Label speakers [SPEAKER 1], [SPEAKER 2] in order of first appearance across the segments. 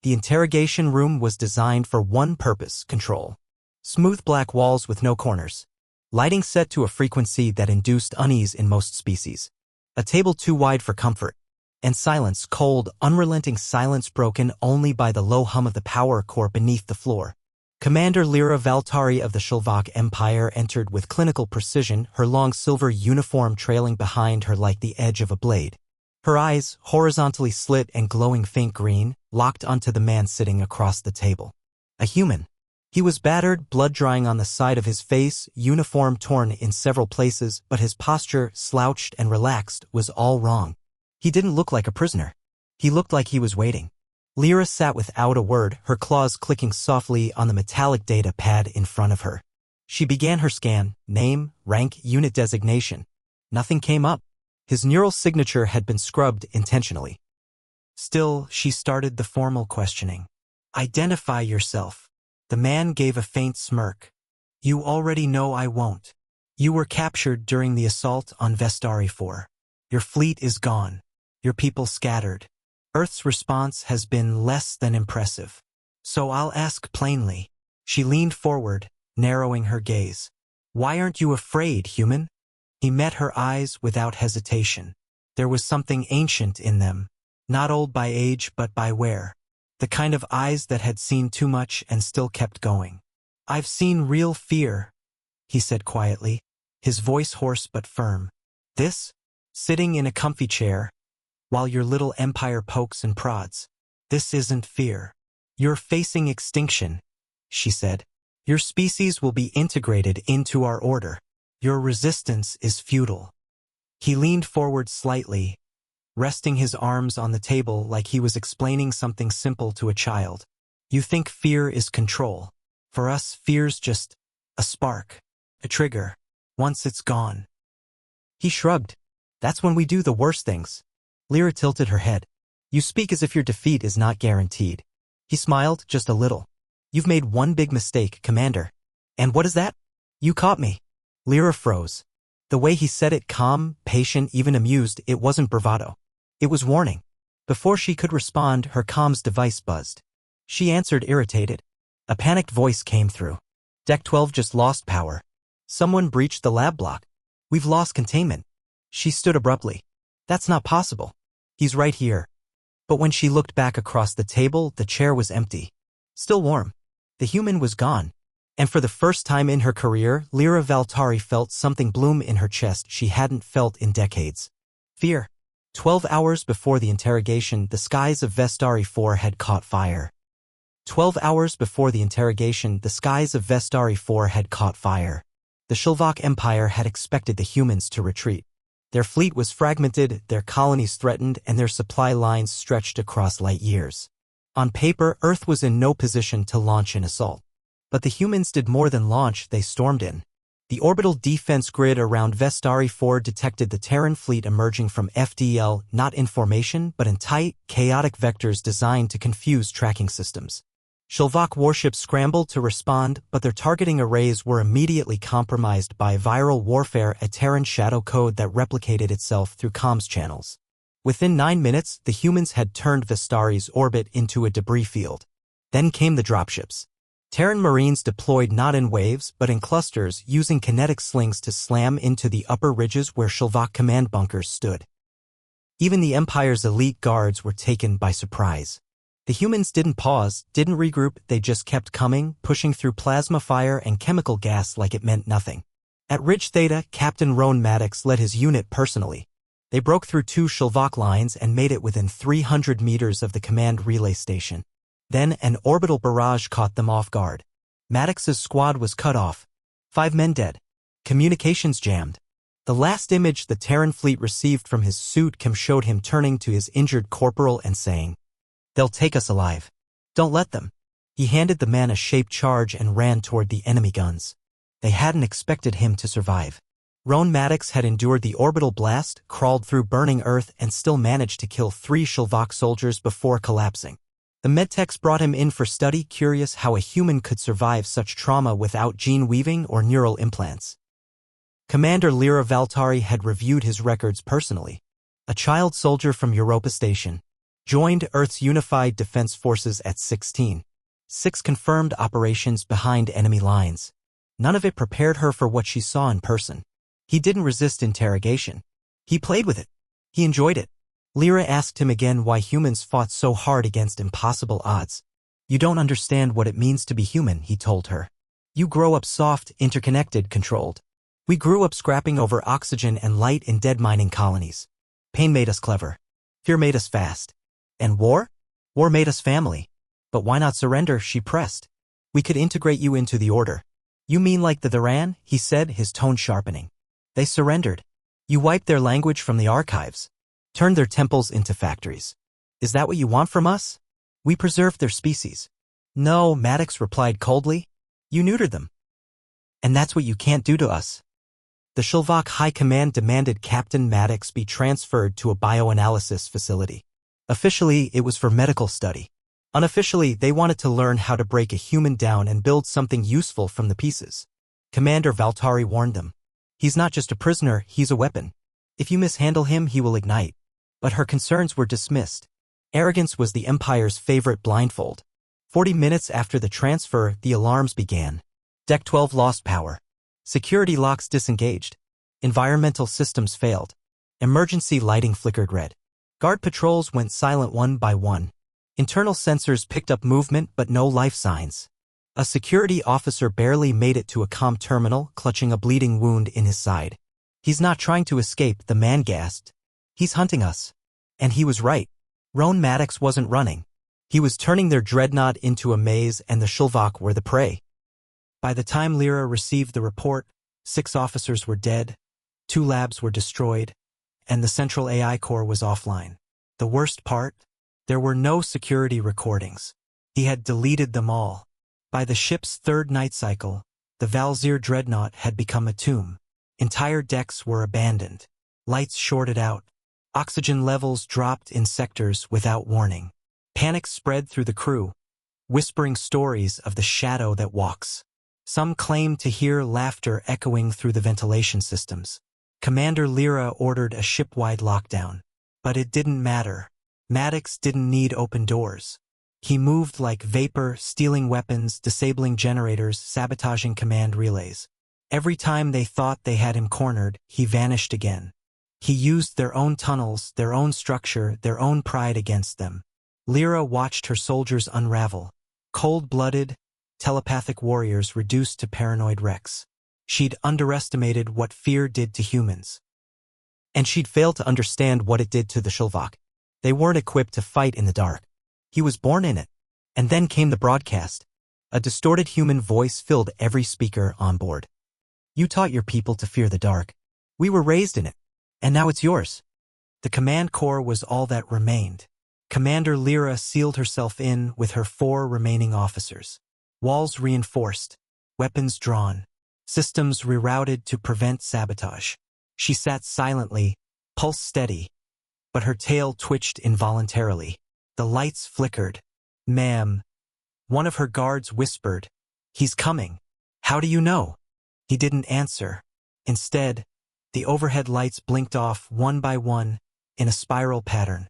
[SPEAKER 1] The interrogation room was designed for one purpose: control. Smooth black walls with no corners. Lighting set to a frequency that induced unease in most species. A table too wide for comfort. And silence, cold, unrelenting silence broken only by the low hum of the power core beneath the floor. Commander Lyra Valtari of the Shilvak Empire entered with clinical precision, her long silver uniform trailing behind her like the edge of a blade. Her eyes, horizontally slit and glowing faint green, locked onto the man sitting across the table. A human. He was battered, blood drying on the side of his face, uniform torn in several places, but his posture, slouched and relaxed, was all wrong. He didn't look like a prisoner. He looked like he was waiting. Lyra sat without a word, her claws clicking softly on the metallic data pad in front of her. She began her scan: name, rank, unit designation. Nothing came up. His neural signature had been scrubbed intentionally. Still, she started the formal questioning. Identify yourself. The man gave a faint smirk. You already know I won't. You were captured during the assault on Vestari 4. Your fleet is gone. Your people scattered. Earth's response has been less than impressive. So I'll ask plainly. She leaned forward, narrowing her gaze. Why aren't you afraid, human? He met her eyes without hesitation. There was something ancient in them, not old by age but by wear. The kind of eyes that had seen too much and still kept going. I've seen real fear, he said quietly, his voice hoarse but firm. This? Sitting in a comfy chair, while your little empire pokes and prods. This isn't fear. You're facing extinction, she said. Your species will be integrated into our order. Your resistance is futile. He leaned forward slightly, resting his arms on the table like he was explaining something simple to a child. You think fear is control. For us, fear's just a spark, a trigger. Once it's gone. He shrugged. That's when we do the worst things. Lyra tilted her head. You speak as if your defeat is not guaranteed. He smiled, just a little. You've made one big mistake, Commander. And what is that? You caught me. Lyra froze. The way he said it, calm, patient, even amused, it wasn't bravado. It was warning. Before she could respond, her comms device buzzed. She answered, irritated. A panicked voice came through. Deck 12 just lost power. Someone breached the lab block. We've lost containment. She stood abruptly. That's not possible. He's right here. But when she looked back across the table, the chair was empty. Still warm. The human was gone. And for the first time in her career, Lyra Valtari felt something bloom in her chest she hadn't felt in decades. Fear. 12 hours before the interrogation, the skies of Vestari 4 had caught fire. 12 hours before the interrogation, the skies of Vestari 4 had caught fire. The Shilvak Empire had expected the humans to retreat. Their fleet was fragmented, their colonies threatened, and their supply lines stretched across light years. On paper, Earth was in no position to launch an assault. But the humans did more than launch, they stormed in. The orbital defense grid around Vestari 4 detected the Terran fleet emerging from FDL, not in formation, but in tight, chaotic vectors designed to confuse tracking systems. Shilvak warships scrambled to respond, but their targeting arrays were immediately compromised by viral warfare, a Terran shadow code that replicated itself through comms channels. Within 9 minutes, the humans had turned Vestari's orbit into a debris field. Then came the dropships. Terran Marines deployed not in waves, but in clusters, using kinetic slings to slam into the upper ridges where Shilvak command bunkers stood. Even the Empire's elite guards were taken by surprise. The humans didn't pause, didn't regroup, they just kept coming, pushing through plasma fire and chemical gas like it meant nothing. At Ridge Theta, Captain Roan Maddox led his unit personally. They broke through 2 Shilvak lines and made it within 300 meters of the command relay station. Then an orbital barrage caught them off guard. Maddox's squad was cut off. 5 men dead. Communications jammed. The last image the Terran fleet received from his suit cam showed him turning to his injured corporal and saying, "They'll take us alive. Don't let them." He handed the man a shaped charge and ran toward the enemy guns. They hadn't expected him to survive. Roan Maddox had endured the orbital blast, crawled through burning Earth, and still managed to kill 3 Shilvak soldiers before collapsing. The medtechs brought him in for study, curious how a human could survive such trauma without gene weaving or neural implants. Commander Lyra Valtari had reviewed his records personally. A child soldier from Europa Station. Joined Earth's Unified Defense Forces at 16. 6 confirmed operations behind enemy lines. None of it prepared her for what she saw in person. He didn't resist interrogation. He played with it. He enjoyed it. Lyra asked him again why humans fought so hard against impossible odds. You don't understand what it means to be human, he told her. You grow up soft, interconnected, controlled. We grew up scrapping over oxygen and light in dead mining colonies. Pain made us clever. Fear made us fast. And war? War made us family. But why not surrender, she pressed. We could integrate you into the order. You mean like the Duran? He said, his tone sharpening. They surrendered. You wiped their language from the archives. Turned their temples into factories. Is that what you want from us? We preserved their species. No, Maddox replied coldly. You neutered them. And that's what you can't do to us. The Shilvok High Command demanded Captain Maddox be transferred to a bioanalysis facility. Officially, it was for medical study. Unofficially, they wanted to learn how to break a human down and build something useful from the pieces. Commander Valtari warned them. He's not just a prisoner, he's a weapon. If you mishandle him, he will ignite. But her concerns were dismissed. Arrogance was the Empire's favorite blindfold. 40 minutes after the transfer, the alarms began. Deck 12 lost power. Security locks disengaged. Environmental systems failed. Emergency lighting flickered red. Guard patrols went silent one by one. Internal sensors picked up movement but no life signs. A security officer barely made it to a comm terminal, clutching a bleeding wound in his side. He's not trying to escape, the man gasped. He's hunting us. And he was right. Roan Maddox wasn't running. He was turning their dreadnought into a maze, and the Shilvok were the prey. By the time Lyra received the report, 6 officers were dead, 2 labs were destroyed, and the central AI core was offline. The worst part? There were no security recordings. He had deleted them all. By the ship's 3rd night cycle, the Valzir dreadnought had become a tomb. Entire decks were abandoned. Lights shorted out. Oxygen levels dropped in sectors without warning. Panic spread through the crew, whispering stories of the shadow that walks. Some claimed to hear laughter echoing through the ventilation systems. Commander Lyra ordered a ship-wide lockdown. But it didn't matter. Maddox didn't need open doors. He moved like vapor, stealing weapons, disabling generators, sabotaging command relays. Every time they thought they had him cornered, he vanished again. He used their own tunnels, their own structure, their own pride against them. Lyra watched her soldiers unravel. Cold-blooded, telepathic warriors reduced to paranoid wrecks. She'd underestimated what fear did to humans. And she'd failed to understand what it did to the Shilvok. They weren't equipped to fight in the dark. He was born in it. And then came the broadcast. A distorted human voice filled every speaker on board. You taught your people to fear the dark. We were raised in it. And now it's yours. The command core was all that remained. Commander Lyra sealed herself in with her 4 remaining officers. Walls reinforced, weapons drawn, systems rerouted to prevent sabotage. She sat silently, pulse steady, but her tail twitched involuntarily. The lights flickered. Ma'am. One of her guards whispered, He's coming. How do you know? He didn't answer. Instead, the overhead lights blinked off one by one in a spiral pattern,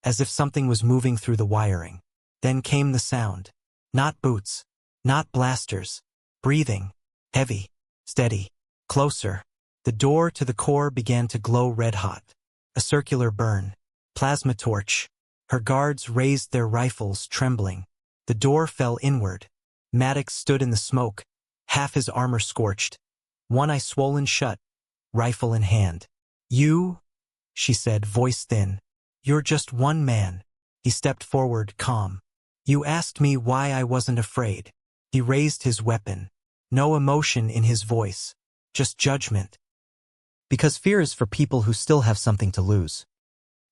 [SPEAKER 1] as if something was moving through the wiring. Then came the sound. Not boots, not blasters. Breathing. Heavy. Steady. Closer. The door to the core began to glow red-hot. A circular burn. Plasma torch. Her guards raised their rifles, trembling. The door fell inward. Maddox stood in the smoke, half his armor scorched. One eye swollen shut, rifle in hand. You, she said, voice thin. You're just one man. He stepped forward, calm. You asked me why I wasn't afraid. He raised his weapon. No emotion in his voice, just judgment. Because fear is for people who still have something to lose.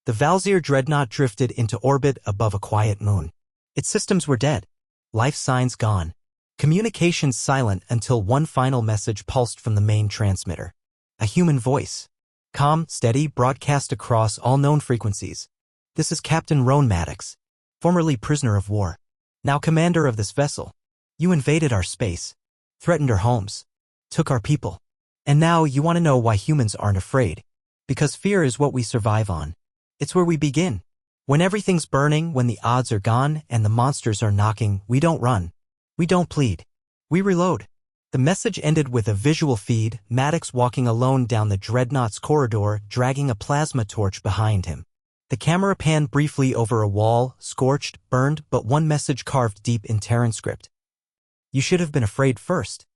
[SPEAKER 1] The Valzir dreadnought drifted into orbit above a quiet moon. Its systems were dead. Life signs gone. Communications silent until one final message pulsed from the main transmitter. A human voice. Calm, steady, broadcast across all known frequencies. This is Captain Roan Maddox, formerly prisoner of war, now commander of this vessel. You invaded our space, threatened our homes, took our people. And now you want to know why humans aren't afraid. Because fear is what we survive on. It's where we begin. When everything's burning, when the odds are gone, and the monsters are knocking, we don't run. We don't plead. We reload. The message ended with a visual feed, Maddox walking alone down the Dreadnought's corridor, dragging a plasma torch behind him. The camera panned briefly over a wall, scorched, burned, but one message carved deep in Terran script. You should have been afraid first.